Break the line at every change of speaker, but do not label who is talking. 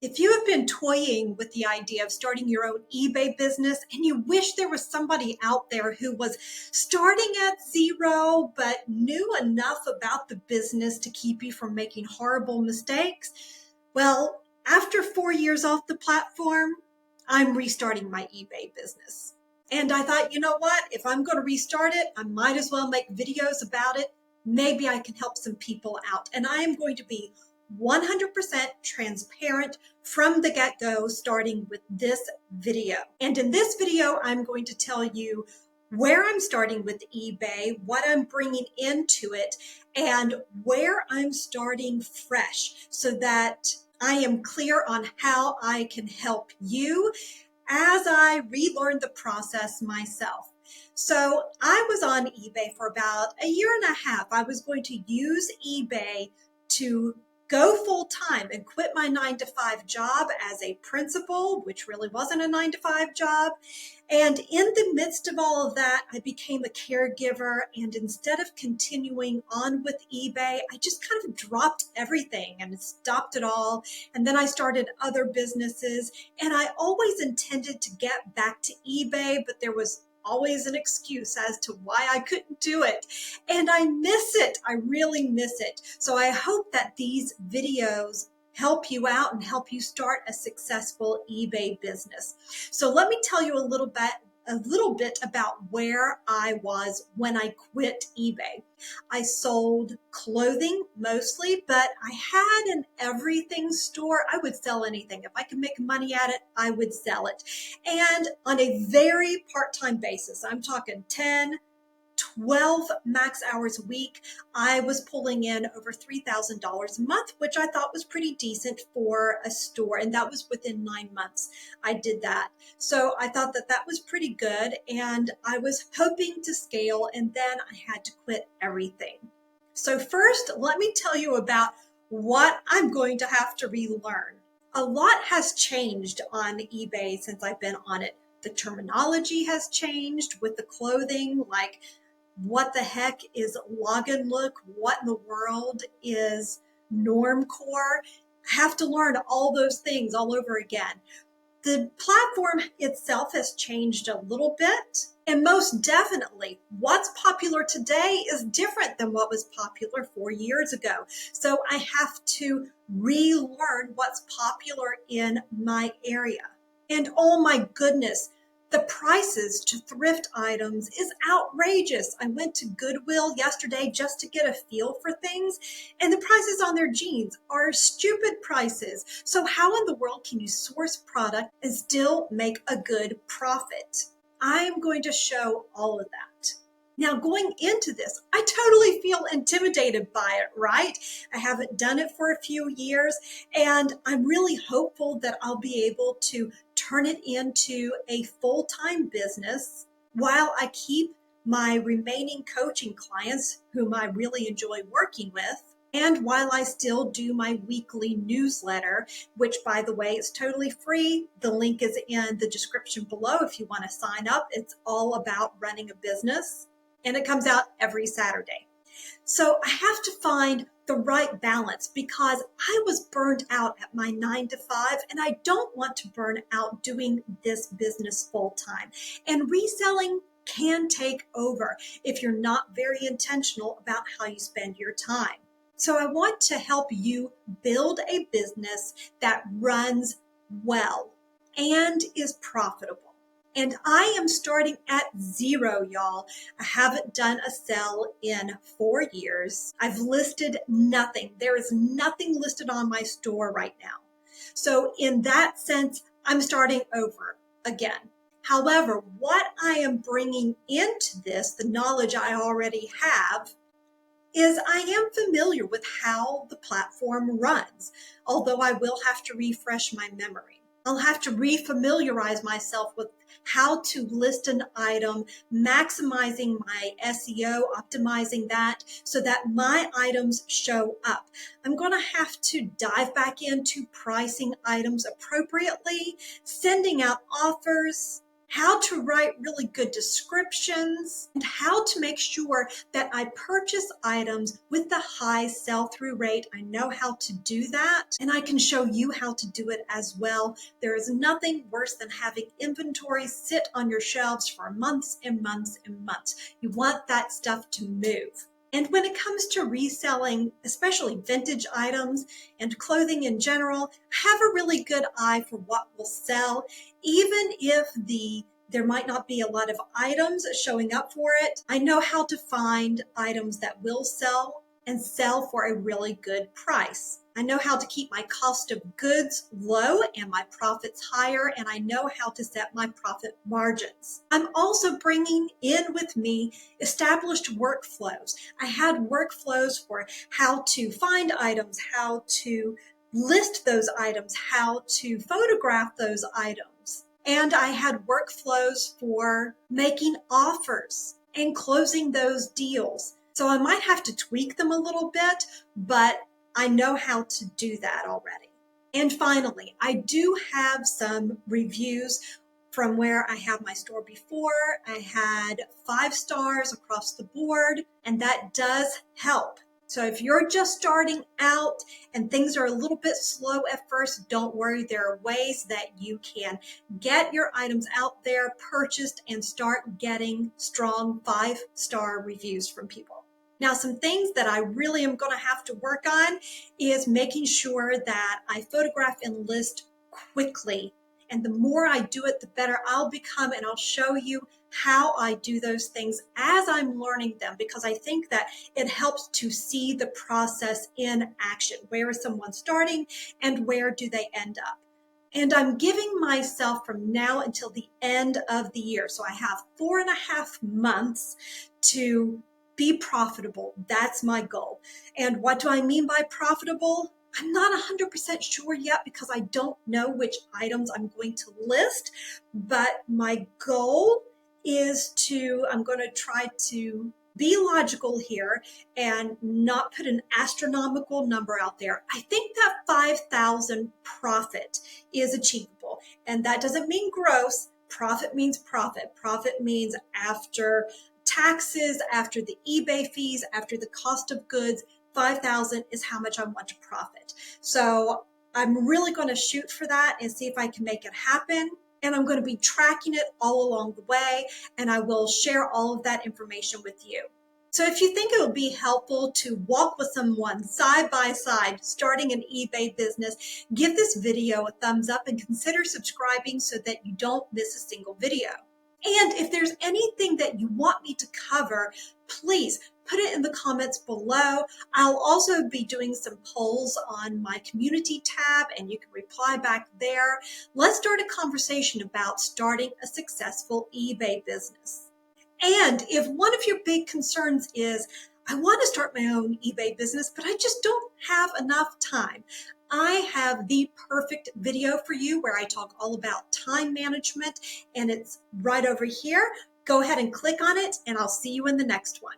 If you have been toying with the idea of starting your own eBay business and you wish there was somebody out there who was starting at zero but knew enough about the business to keep you from making horrible mistakes, well, after 4 years off the platform, I'm restarting my eBay business. And I thought, you know what? If I'm going to restart it, I might as well make videos about it. Maybe I can help some people out. And I am going to be 100% transparent from the get-go, starting with this video. And in this video, I'm going to tell you where I'm starting with eBay, what I'm bringing into it, and where I'm starting fresh so that I am clear on how I can help you as I relearn the process myself. So I was on eBay for about a year and a half. I was going to use eBay to go full time and quit my 9-to-5 job as a principal, which really wasn't a 9-to-5 job. And in the midst of all of that, I became a caregiver. And instead of continuing on with eBay, I just kind of dropped everything and stopped it all. And then I started other businesses. And I always intended to get back to eBay, but there was always an excuse as to why I couldn't do it. And I miss it. I really miss it. So I hope that these videos help you out and help you start a successful eBay business. So let me tell you a little bit about where I was when I quit eBay. I sold clothing mostly, but I had an everything store. I would sell anything. If I could make money at it, I would sell it. And on a very part-time basis, I'm talking 10, 12 max hours a week, I was pulling in over $3,000 a month, which I thought was pretty decent for a store. And that was within 9 months I did that. So I thought that that was pretty good. And I was hoping to scale, and then I had to quit everything. So first, let me tell you about what I'm going to have to relearn. A lot has changed on eBay since I've been on it. The terminology has changed with the clothing, like what the heck is login look? What in the world is normcore? Have to learn all those things all over again. The platform itself has changed a little bit, and most definitely what's popular today is different than what was popular 4 years ago. So I have to relearn what's popular in my area. And oh my goodness, the prices to thrift items is outrageous. I went to Goodwill yesterday just to get a feel for things, and the prices on their jeans are stupid prices. So how in the world can you source product and still make a good profit? I'm going to show all of that. Now, going into this, I totally feel intimidated by it, right? I haven't done it for a few years, and I'm really hopeful that I'll be able to turn it into a full-time business while I keep my remaining coaching clients, whom I really enjoy working with, and while I still do my weekly newsletter, which, by the way, is totally free. The link is in the description below if you want to sign up. It's all about running a business, and it comes out every Saturday. So I have to find the right balance because I was burned out at my 9-to-5, and I don't want to burn out doing this business full time. And reselling can take over if you're not very intentional about how you spend your time. So I want to help you build a business that runs well and is profitable. And I am starting at zero, y'all. I haven't done a sale in 4 years. I've listed nothing. There is nothing listed on my store right now. So in that sense, I'm starting over again. However, what I am bringing into this, the knowledge I already have, is I am familiar with how the platform runs, although I will have to refresh my memory. I'll have to refamiliarize myself with how to list an item, maximizing my SEO, optimizing that so that my items show up. I'm going to have to dive back into pricing items appropriately, sending out offers, how to write really good descriptions, and how to make sure that I purchase items with the high sell-through rate. I know how to do that, and I can show you how to do it as well. There is nothing worse than having inventory sit on your shelves for months and months and months. You want that stuff to move. And when it comes to reselling, especially vintage items and clothing in general, have a really good eye for what will sell, even if there might not be a lot of items showing up for it. I know how to find items that will sell and sell for a really good price. I know how to keep my cost of goods low and my profits higher, and I know how to set my profit margins. I'm also bringing in with me established workflows. I had workflows for how to find items, how to list those items, how to photograph those items. And I had workflows for making offers and closing those deals. So I might have to tweak them a little bit, but I know how to do that already. And finally, I do have some reviews from where I have my store before. I had 5 stars across the board, and that does help. So if you're just starting out and things are a little bit slow at first, don't worry. There are ways that you can get your items out there, purchased, and start getting strong 5-star reviews from people. Now, some things that I really am going to have to work on is making sure that I photograph and list quickly. And the more I do it, the better I'll become, and I'll show you how I do those things as I'm learning them, because I think that it helps to see the process in action. Where is someone starting and where do they end up? And I'm giving myself from now until the end of the year. So I have 4.5 months to be profitable. That's my goal. And what do I mean by profitable? I'm not 100% sure yet because I don't know which items I'm going to list, but my goal is I'm going to try to be logical here and not put an astronomical number out there. I think that 5,000 profit is achievable, and that doesn't mean gross. Profit means profit. Profit means after taxes, after the eBay fees, after the cost of goods, 5,000 is how much I want to profit. So I'm really going to shoot for that and see if I can make it happen. And I'm going to be tracking it all along the way, and I will share all of that information with you. So if you think it would be helpful to walk with someone side by side starting an eBay business, give this video a thumbs up and consider subscribing so that you don't miss a single video. And if there's anything that you want me to cover, please put it in the comments below. I'll also be doing some polls on my community tab, and you can reply back there. Let's start a conversation about starting a successful eBay business. And if one of your big concerns is, I want to start my own eBay business, but I just don't have enough time, I have the perfect video for you where I talk all about time management, and it's right over here. Go ahead and click on it, and I'll see you in the next one.